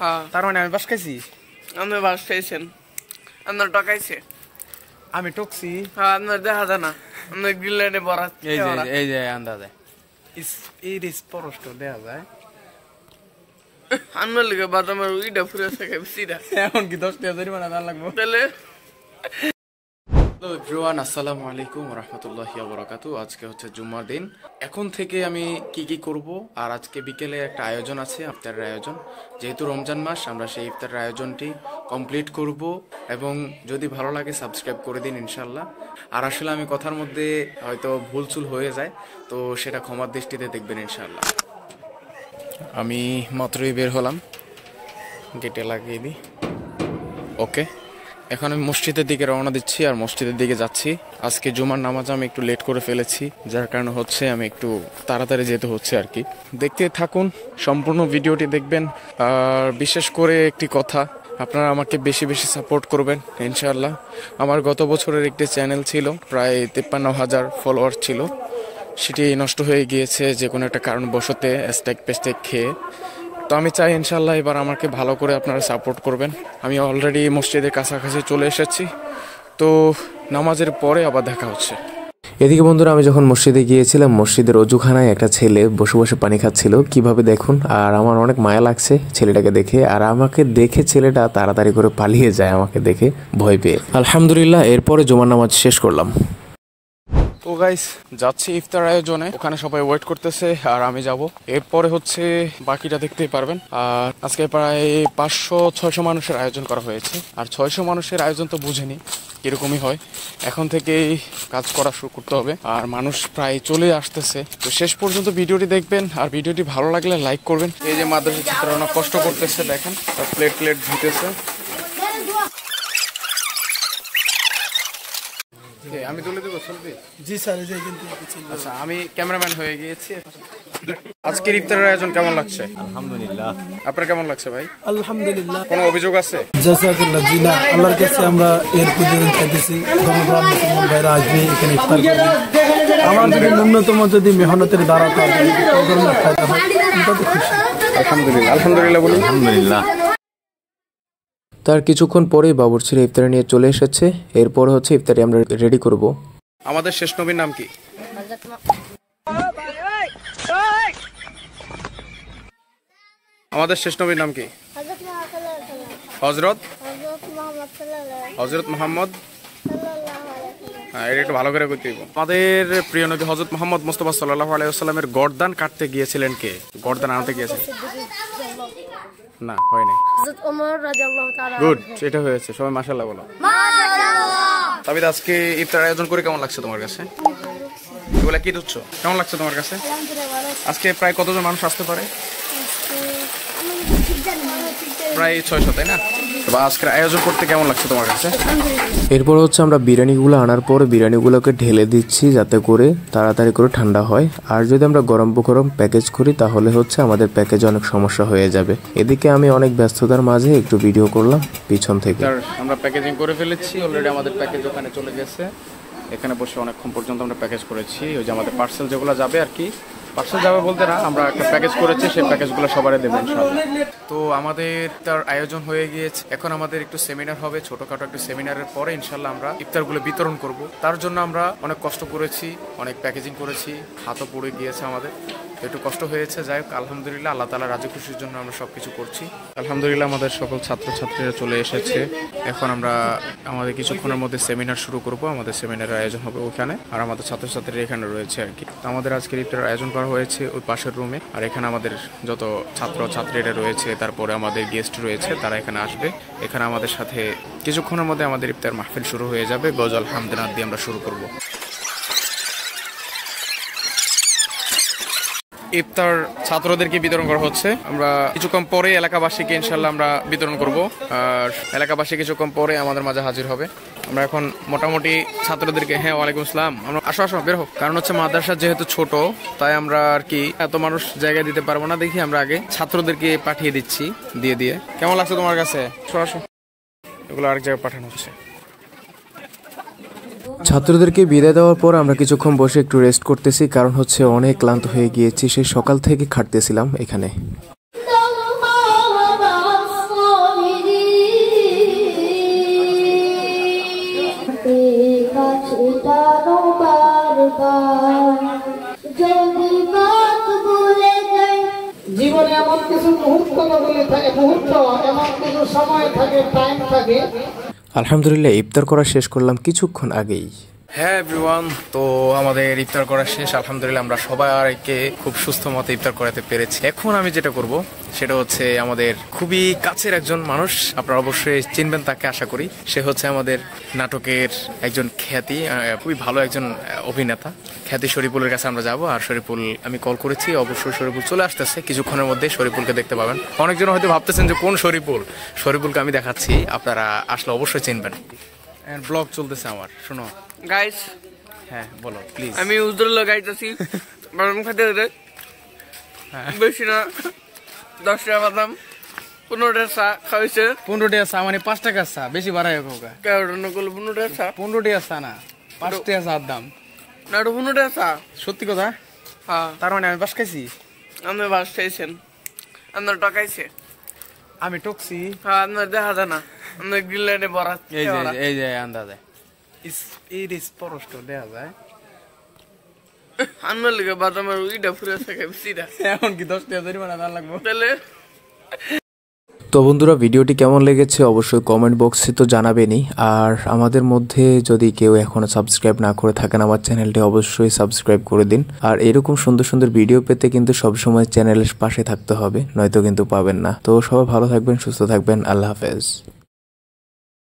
হ্যাঁ, তার মানে আমি বাস খাইছি। আপনি বাস খাইছেন, আপনার টকাইছে। আমি টকছি। হ্যাঁ, আপনার দেখা যায় না, আপনার গ্রিনল্যান্ডে বড়। এই যে আন্দাজে স্পষ্ট দেখা যায়। আপনার লিগে বাদামের উইটা ফুরে থাকে বেশিটা। এখন কি 10 টাকা জরিমানা দেওয়া লাগবে? তাহলে হ্যালো এভরিওয়ান, আসসালামু আলাইকুম ওয়া রাহমাতুল্লাহি ওয়া বারাকাতুহু। আজকে হচ্ছে জুম্মার দিন। এখন থেকে আমি কি করব, আর আজকে বিকেলে একটা আয়োজন আছে, ইফতারের আয়োজন। যেহেতু রমজান মাস, আমরা সেই ইফতারের আয়োজনটি কমপ্লিট করব এবং যদি ভালো লাগে সাবস্ক্রাইব করে দিন ইনশাল্লাহ। আর আসলে আমি কথার মধ্যে হয়তো ভুলচুল হয়ে যায়, তো সেটা ক্ষমার দৃষ্টিতে দেখবেন ইনশাল্লাহ। আমি মাত্রই বের হলাম, গেটে লাগিয়ে দিই। ওকে, এখন আমি মসজিদের দিকে রওনা দিচ্ছি আর মসজিদের দিকে যাচ্ছি। আজকে জুমার নামাজ আমি একটু লেট করে ফেলেছি, যার কারণে হচ্ছে আমি একটু তাড়াতাড়ি যেতে হচ্ছে আর কি। দেখতে থাকুন, সম্পূর্ণ ভিডিওটি দেখবেন। আর বিশেষ করে একটি কথা, আপনারা আমাকে বেশি বেশি সাপোর্ট করবেন ইনশাআল্লাহ। আমার গত বছরের একটি চ্যানেল ছিল, প্রায় 53,000 ফলোয়ার ছিল, সেটি নষ্ট হয়ে গিয়েছে যে কোনো একটা কারণবশতে, স্ট্যাক খেয়ে। তো আমি চাই ইনশাল্লাহ এবার আমাকে ভালো করে আপনারা সাপোর্ট করবেন। আমি অলরেডি মসজিদের কাছাকাছি চলে এসেছি, তো নামাজের পরে আবার দেখা হচ্ছে। এদিকে বন্ধুরা, আমি যখন মসজিদে গিয়েছিলাম, মসজিদের অজুখানায় একটা ছেলে বসে বসে পানি খাচ্ছিল, কিভাবে দেখুন। আর আমার অনেক মায়া লাগছে ছেলেটাকে দেখে, আর আমাকে দেখে ছেলেটা তাড়াতাড়ি করে পালিয়ে যায় আমাকে দেখে ভয় পেয়ে। আলহামদুলিল্লাহ, এরপরে জুমার নামাজ শেষ করলাম। তো গাইস, যাচ্ছি ইফতার আয়োজনে, ওখানে সবাই ওয়েট করতেছে আর আমি যাব। এরপরে হচ্ছে বাকিটা দেখতেই পারবেন। আর আজকে প্রায় 500-600 মানুষের আয়োজন করা হয়েছে। আর 600 মানুষের আয়োজন তো বুঝেনি এরকমই হয়, এখন থেকেই কাজ করা শুরু করতে হবে। আর মানুষ প্রায় চলে আসতেছে, তো শেষ পর্যন্ত ভিডিওটি দেখবেন। আর ভিডিওটি ভালো লাগলে লাইক করবেন। এই যে মাদ্রাসা ছাত্ররা অনেক কষ্ট করতেছে, দেখেন প্লেট ধুতেছে। আমি তুলে দেবো ছবি? জি স্যার, আচ্ছা, আমি ক্যামেরাম্যান হয়ে গিয়েছি। আজকের ইফতারের আয়োজন কেমন লাগছে? আলহামদুলিল্লাহ। আপনার কেমন লাগছে ভাই? আলহামদুলিল্লাহ। কোনো অভিযোগ আছে? জাযাকাল্লাহ। জি না, আল্লাহর কাছে আমরা এর প্রতিদিন চাইতেছি ধন্যবাদ, মুসলমান ভাইরা আসবে এখানে ইফতার করবে। আমাদের ন্যূনতম যদি মেহনতের দ্বারা ফায়দা হয়, তাতে খুশি। আলহামদুলিল্লাহ, আলহামদুলিল্লাহ বলি। আলহামদুলিল্লাহ। তার কিছুক্ষণ পরেই বাবুর্চিরা ইফতারি নিয়ে চলে এসেছে। এরপরে হচ্ছে ইফতারি আমরা রেডি করব। আমাদের শেষ নবীর নাম কি? আমাদের শেষ নবীর নাম কি? হযরত মুহাম্মদ। হ্যাঁ, এটা একটু ভালো করে করতে দিব। আমাদের প্রিয় নবী হযরত মুহাম্মদ মুস্তাফা সাল্লাল্লাহু আলাইহি ওয়াসাল্লামের গর্দান কাটতে গিয়েছিলেন কে? গর্দান আনতে গিয়েছিলেন? না, হয়নি। হযরত ওমর রাদিয়াল্লাহু তাআলা। গুড, এটা হয়েছে। সবাই মাশাআল্লাহ বলো। মাশাআল্লাহ। তবে আজকে ইফতার আয়োজন করে কেমন লাগছে তোমার কাছে? এগুলা কি দিচ্ছ? কেমন লাগছে তোমার কাছে? আজকে প্রায় কতজন মানুষ আসতে পারে? প্রায় 600, তাই না? আজকের আয়োজন করতে কেমন লাগছে তোমার কাছে? এরপর হচ্ছে আমরা বিরিয়ানিগুলো আনার পর বিরিয়ানিগুলোকে ঢেলে দিচ্ছি, যাতে করে তাড়াতাড়ি করে ঠান্ডা হয়। আর যদি আমরা গরম প্যাকেজ করি, তাহলে হচ্ছে আমাদের প্যাকেজে অনেক সমস্যা হয়ে যাবে। এদিকে আমি অনেক ব্যস্ততার মাঝে একটু ভিডিও করলাম পিছন থেকে। আমরা প্যাকেজিং করে ফেলেছি অলরেডি, আমাদের প্যাকেজ ওখানে চলে গেছে। এখানে বসে অনেকক্ষণ পর্যন্ত আমরা প্যাকেজ করেছি। ওই যে আমাদের পার্সেল যেগুলো যাবে আর কি, পার্সেল যাবে বলতে না, আমরা একটা প্যাকেজ করেছি, সেই প্যাকেজগুলো সবারই দেবো ইনশাআল্লাহ। তো আমাদের তার আয়োজন হয়ে গিয়েছে। এখন আমাদের একটু সেমিনার হবে, ছোটখাটো একটু সেমিনারের পরে ইনশাআল্লাহ আমরা ইফতারগুলো বিতরণ করব। তার জন্য আমরা অনেক কষ্ট করেছি, অনেক প্যাকেজিং করেছি, হাতও পড়ে গিয়েছে আমাদের, একটু কষ্ট হয়েছে। যাই হোক, আলহামদুলিল্লাহ, আল্লাহ তাআলা রাজি খুশির জন্য আমরা সবকিছু করছি। আলহামদুলিল্লাহ, আমাদের সকল ছাত্রছাত্রীরা চলে এসেছে। এখন আমরা আমাদের কিছুক্ষণের মধ্যে সেমিনার শুরু করব। আমাদের সেমিনারের আয়োজন হবে ওখানে, আর আমাদের ছাত্রছাত্রীরা এখানে রয়েছে আর কি। আমাদের আজকের ইফতারের আয়োজন করা হয়েছে ওই পাশের রুমে। আর এখানে আমাদের যত ছাত্রছাত্রীরা রয়েছে, তারপরে আমাদের গেস্ট রয়েছে, তারা এখানে আসবে। এখানে আমাদের সাথে কিছুক্ষণের মধ্যে আমাদের ইফতার মাহফিল শুরু হয়ে যাবে। গজল হামদনাদ দিয়ে আমরা শুরু করব। ইফতার ছাত্রদেরকে বিতরণ করা হচ্ছে। আমরা কিছুক্ষণ পরে এলাকাবাসীকে ইনশাল্লাহ আমরা বিতরণ করব। আর এলাকাবাসী কিছুক্ষণ পরে আমাদের মাঝে হাজির হবে। আমরা এখন মোটামুটি ছাত্রদেরকে, হ্যাঁ ওয়ালাইকুম আসসালাম, আমরা আসো বের হোক। কারণ হচ্ছে মাদ্রাসা যেহেতু ছোট, তাই আমরা আর কি এত মানুষ জায়গায় দিতে পারবো না। দেখি আমরা আগে ছাত্রদেরকে পাঠিয়ে দিচ্ছি দিয়ে। কেমন লাগছে তোমার কাছে? আসো, এগুলো আরেক জায়গায় পাঠানো হচ্ছে। ছাত্রদেরকে বিদায় দেওয়ার পর আমরা কিছুক্ষণ বসে একটু রেস্ট করতেছি, কারণ হচ্ছে অনেক ক্লান্ত হয়ে গিয়েছি, সেই সকাল থেকে খাটতেছিলাম এখানে। মুহূর্তগুলি থাকে, মুহূর্ত এমন কিছু সময় থাকে, টাইম থাকে। আলহামদুলিল্লাহ ইফতার করা শেষ করলাম কিছুক্ষণ আগেই। হ্যাঁ এভরিওয়ান, তো আমাদের ইফতার করা শেষ আলহামদুলিল্লাহ। আমরা সবাইকে খুব সুস্থ মতো ইফতার করাতে পেরেছি। এখন আমি যেটা করব সেটা হচ্ছে আমাদের খুবই কাছের একজন মানুষ, আপনারা অবশ্যই চিনবেন তাকে আশা করি। সে হচ্ছে আমাদের নাটকের একজন খ্যাতি, খুবই ভালো একজন অভিনেতা খ্যাতি শরীফুলের কাছে আমরা যাব। আর শরীফুল আমি কল করেছি, অবশ্যই শরীফুল চলে আসতেছে কিছুক্ষণের মধ্যে। শরীফুলকে দেখতে পাবেন। অনেকজন হয়তো ভাবতেছেন যে কোন শরীফুল, শরীফুলকে আমি দেখাচ্ছি, আপনারা আসলে অবশ্যই চিনবেন। ব্লগ চলতেছে আমার, শোনো গাইস, হ্যাঁ বলো প্লিজ। আমি উদ্রল গাইতেছি বাদাম খাইতে হতে বেশি না 10 টাকা বাদাম 15 টাকা চা খাওয়াইছে। 15 টাকা চা মানে 5 টাকা চা, বেশি বাড়াই হোক। কেউ নকল 15 টাকা চা, 15 টাকা চা না, 5 টাকা চার দাম। না 15 টাকা চা। সত্যি কথা? হ্যাঁ, তার মানে আমি বাস খাইছি? আপনি বাস খাইছেন, আপনার টকাইছে। আমি টকছি? হ্যাঁ, আপনার দেখা যায় না, আপনার গ্রিন লাইনে বরাত। এই যে আন্দাজে এই স্পষ্ট দেখা যায়। আপনার লিগে বাদামের উইটা ফুরে থাকে বেশিটা। এখন কি 10 টাকা জরিমানা দেওয়া লাগবে? তাহলে তো বন্ধুরা ভিডিওটি কেমন লেগেছে অবশ্যই কমেন্ট বক্সে তো জানাবেনই। আর আমাদের মধ্যে যদি কেউ এখনো সাবস্ক্রাইব না করে থাকেন আমার চ্যানেলটি অবশ্যই সাবস্ক্রাইব করে দিন। আর এরকম সুন্দর সুন্দর ভিডিও পেতে কিন্তু সবসময় চ্যানেলের পাশে থাকতে হবে, নয়তো কিন্তু পাবেন না। তো সবাই ভালো থাকবেন, সুস্থ থাকবেন, আল্লাহ হাফেজ।